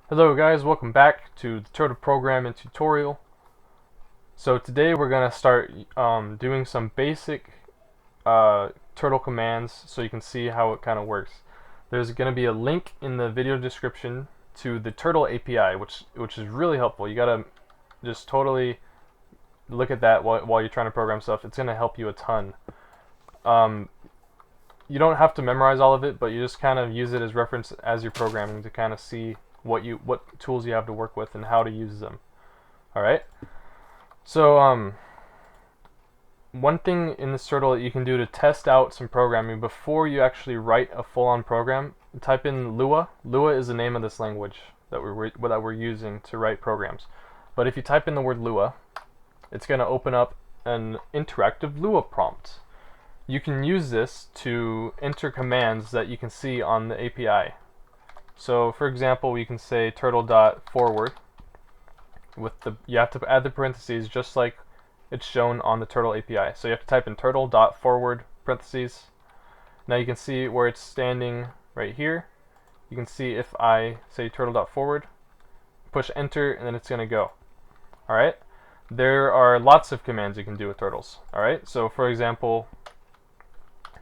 Hello guys, welcome back to the Turtle Programming tutorial. So today we're going to start doing some basic Turtle commands so you can see how it kind of works. There's going to be a link in the video description to the Turtle API, which is really helpful. You got to just totally look at that while you're trying to program stuff. It's going to help you a ton. You don't have to memorize all of it, but you just kind of use it as reference as you're programming to kind of see what tools you have to work with and how to use them. All right. So one thing in this turtle that you can do to test out some programming before you actually write a full-on program, type in Lua. Lua is the name of this language that we're using to write programs. But if you type in the word Lua, it's going to open up an interactive Lua prompt. You can use this to enter commands that you can see on the API. So for example, we can say turtle.forward you have to add the parentheses just like it's shown on the Turtle API. So you have to type in turtle.forward parentheses. Now you can see where it's standing right here. You can see if I say turtle.forward, push enter, and then it's going to go. Alright? There are lots of commands you can do with turtles. Alright? So for example,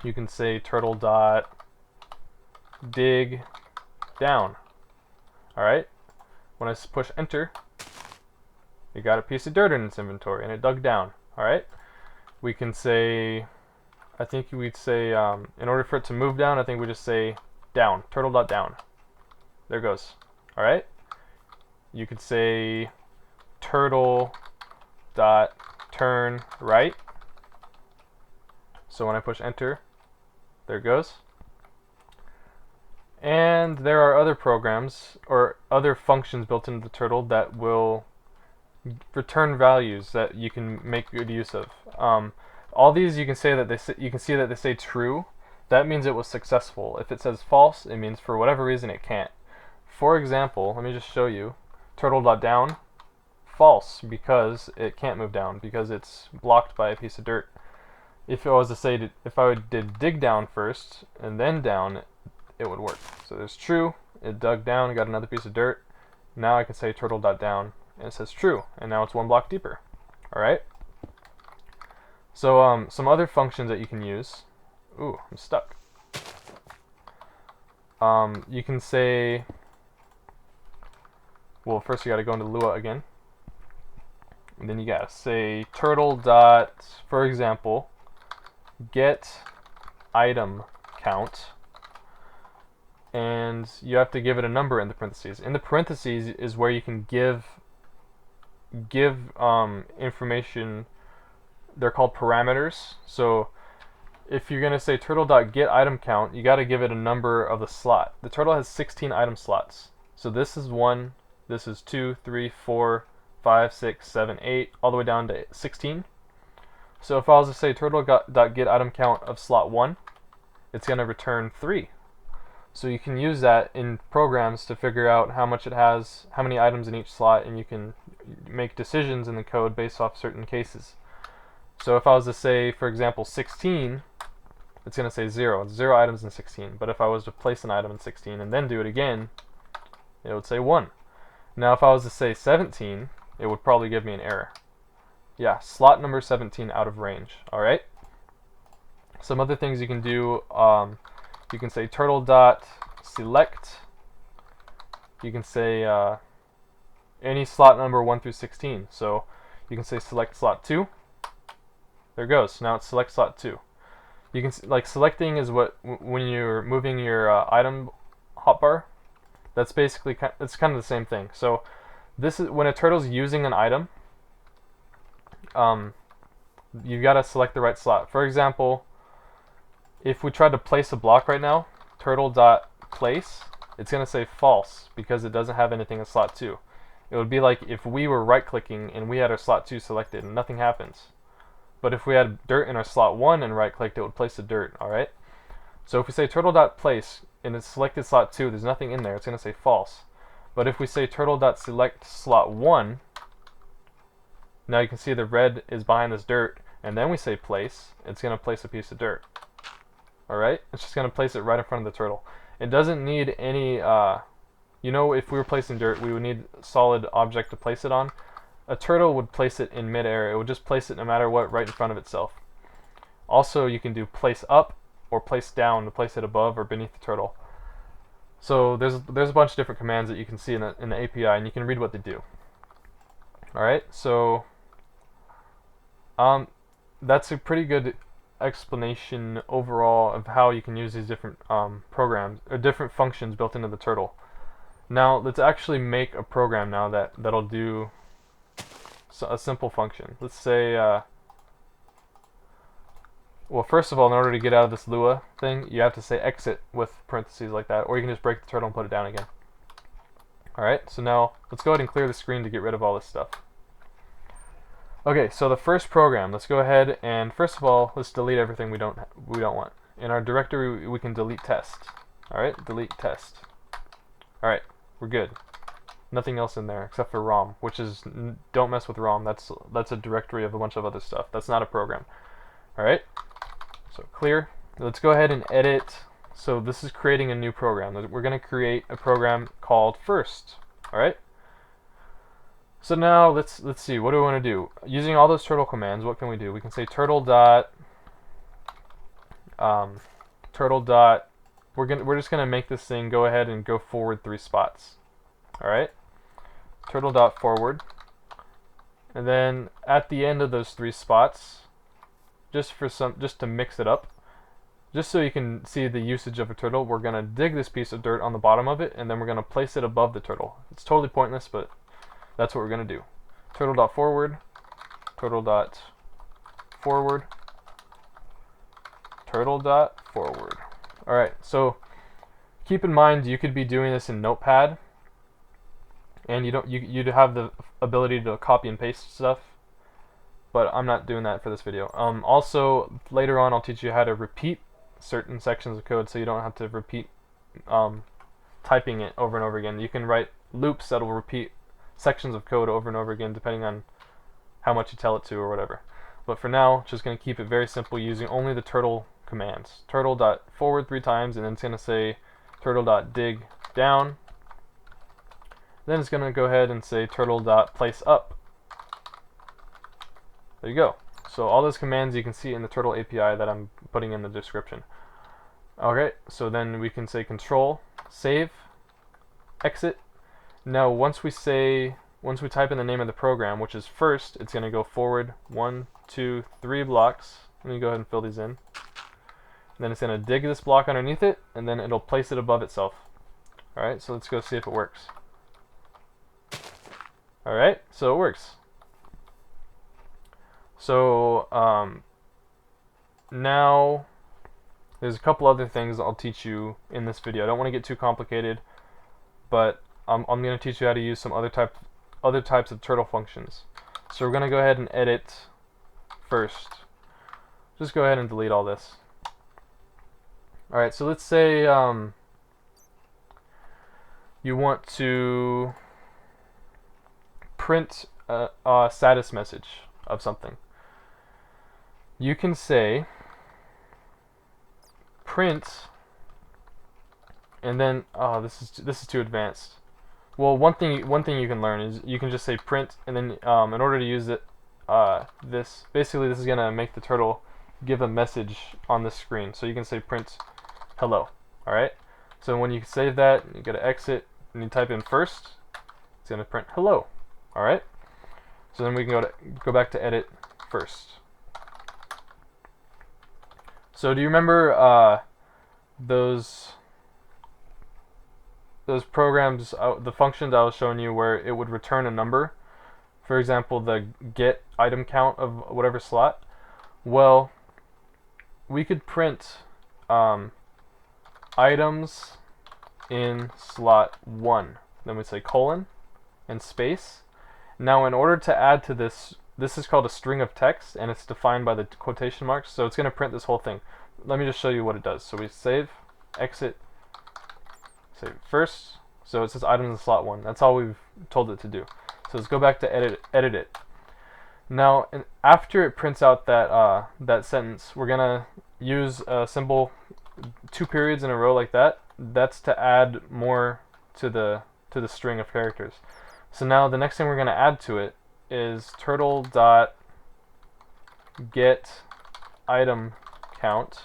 you can say turtle.dig down. Alright? When I push enter, it got a piece of dirt in its inventory and it dug down. Alright? We can say, I think we'd say, in order for it to move down, I think we just say down, turtle.down. There it goes. Alright? You could say turtle.turn right. So when I push enter, there it goes. And there are other programs or other functions built into the turtle that will return values that you can make good use of. All these you can see that they say true. That means it was successful. If it says false, it means for whatever reason it can't. For example, let me just show you. Turtle.down, false, because it can't move down because it's blocked by a piece of dirt. If I did dig down first and then down, it would work. So there's true, it dug down, got another piece of dirt. Now I can say turtle.down, and it says true, and now it's one block deeper. Alright? So some other functions that you can use. Ooh, I'm stuck. You can say, well, first you gotta go into Lua again. And then you gotta say turtle dot, for example, get item count. And you have to give it a number in the parentheses. In the parentheses is where you can give information. They're called parameters. So if you're gonna say turtle.getItemCount, you got to give it a number of the slot. The turtle has 16 item slots. So this is 1, this is 2, 3, 4, 5, 6, 7, 8, all the way down to 16. So if I was to say turtle.getItemCount of slot 1, it's gonna return 3. So you can use that in programs to figure out how much it has, how many items in each slot, and you can make decisions in the code based off certain cases. So if I was to say, for example, 16, it's going to say 0. It's 0 items in 16. But if I was to place an item in 16 and then do it again, it would say 1. Now if I was to say 17, it would probably give me an error. Yeah, slot number 17 out of range. Alright? Some other things you can do, you can say turtle.select. You can say any slot number 1 through 16. So you can say select slot 2. There it goes. Now it's select slot 2. You can selecting is when you're moving your item hotbar. That's basically it's kind of the same thing. So this is when a turtle's using an item. You've got to select the right slot. For example, if we tried to place a block right now, turtle.place, it's going to say false because it doesn't have anything in slot 2. It would be like if we were right-clicking and we had our slot 2 selected and nothing happens. But if we had dirt in our slot 1 and right-clicked, it would place the dirt, alright? So if we say turtle.place and it's selected slot 2, there's nothing in there, it's going to say false. But if we say turtle.select slot 1, now you can see the red is behind this dirt, and then we say place, it's going to place a piece of dirt. Alright? It's just going to place it right in front of the turtle. It doesn't need any you know, if we were placing dirt, we would need a solid object to place it on. A turtle would place it in midair. It would just place it no matter what right in front of itself. Also, you can do place up or place down to place it above or beneath the turtle. So there's a bunch of different commands that you can see in the API, and you can read what they do. All right, so that's a pretty good explanation overall of how you can use these different programs or different functions built into the turtle. Now let's actually make a program now that'll do a simple function. Let's say, well, first of all, in order to get out of this Lua thing, you have to say exit with parentheses like that, or you can just break the turtle and put it down again. Alright, so now let's go ahead and clear the screen to get rid of all this stuff. Okay, so the first program, let's go ahead and first of all, let's delete everything we don't want. In our directory, we can delete test. Alright, delete test. Alright, we're good. Nothing else in there except for ROM, which is, don't mess with ROM. That's a directory of a bunch of other stuff. That's not a program. Alright, so clear. Let's go ahead and edit. So this is creating a new program. We're going to create a program called first. Alright? So now let's see, what do we want to do? Using all those turtle commands, what can we do? We can say turtle dot we're just gonna make this thing go ahead and go forward 3 spots. Alright? Turtle dot forward. And then at the end of those 3 spots, just to mix it up, just so you can see the usage of a turtle, we're gonna dig this piece of dirt on the bottom of it, and then we're gonna place it above the turtle. It's totally pointless, but that's what we're gonna do. Turtle dot forward, turtle dot forward, turtle dot forward. Alright, so keep in mind you could be doing this in Notepad, and you'd have the ability to copy and paste stuff, but I'm not doing that for this video. Also, later on I'll teach you how to repeat certain sections of code so you don't have to repeat typing it over and over again. You can write loops that will repeat sections of code over and over again depending on how much you tell it to or whatever. But for now, just going to keep it very simple using only the turtle commands. Turtle dot forward 3 times, and then it's going to say turtle dot dig down. Then it's going to go ahead and say turtle dot place up. There you go. So all those commands you can see in the turtle API that I'm putting in the description. Okay, so then we can say control, save, exit. Now once we type in the name of the program, which is first, it's going to go forward 1, 2, 3 blocks. Let me go ahead and fill these in. And then it's going to dig this block underneath it, and then it'll place it above itself. Alright, so let's go see if it works. Alright, so it works. So now there's a couple other things I'll teach you in this video. I don't want to get too complicated, but I'm going to teach you how to use some other types of turtle functions. So we're going to go ahead and edit first. Just go ahead and delete all this. Alright, so let's say you want to print a status message of something. You can say print, and then this is too advanced. Well, one thing you can learn is you can just say print, and then in order to use it, this is gonna make the turtle give a message on the screen. So you can say print hello. All right. So when you save that, you go to exit and you type in first. It's gonna print hello. All right. So then we can go back to edit first. So do you remember those programs, the functions I was showing you where it would return a number? For example, the get item count of whatever slot. Well, we could print items in slot 1. Then we say colon and space. Now in order to add to this is called a string of text, and it's defined by the quotation marks, so it's going to print this whole thing. Let me just show you what it does. So we save, exit, save first, so it says items in slot 1. That's all we've told it to do. So let's go back to edit it. Now after it prints out that sentence, we're going to use a symbol 2 periods in a row like that. That's to add more to the to the string of characters. So now the next thing we're going to add to it is turtle dot get item count,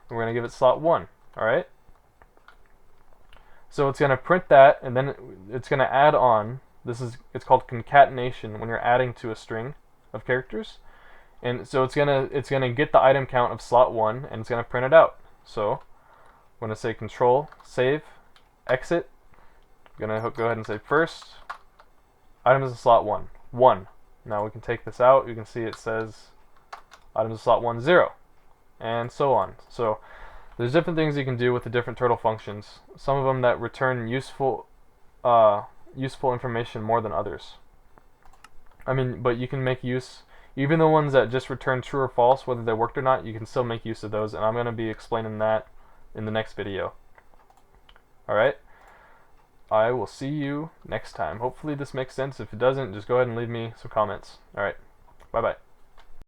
and we're going to give it slot 1. Alright? So it's going to print that, and then it's going to add on. It's called concatenation when you're adding to a string of characters. And so it's gonna get the item count of slot 1, and it's gonna print it out. So I'm gonna say Control, save, exit. I'm gonna go ahead and say first items in slot 1, 1. Now we can take this out. You can see it says items in slot 1, 0, and so on. So there's different things you can do with the different turtle functions. Some of them that return useful information more than others. But you can make use. Even the ones that just return true or false, whether they worked or not, you can still make use of those, and I'm going to be explaining that in the next video. Alright? I will see you next time. Hopefully this makes sense. If it doesn't, just go ahead and leave me some comments. Alright. Bye-bye.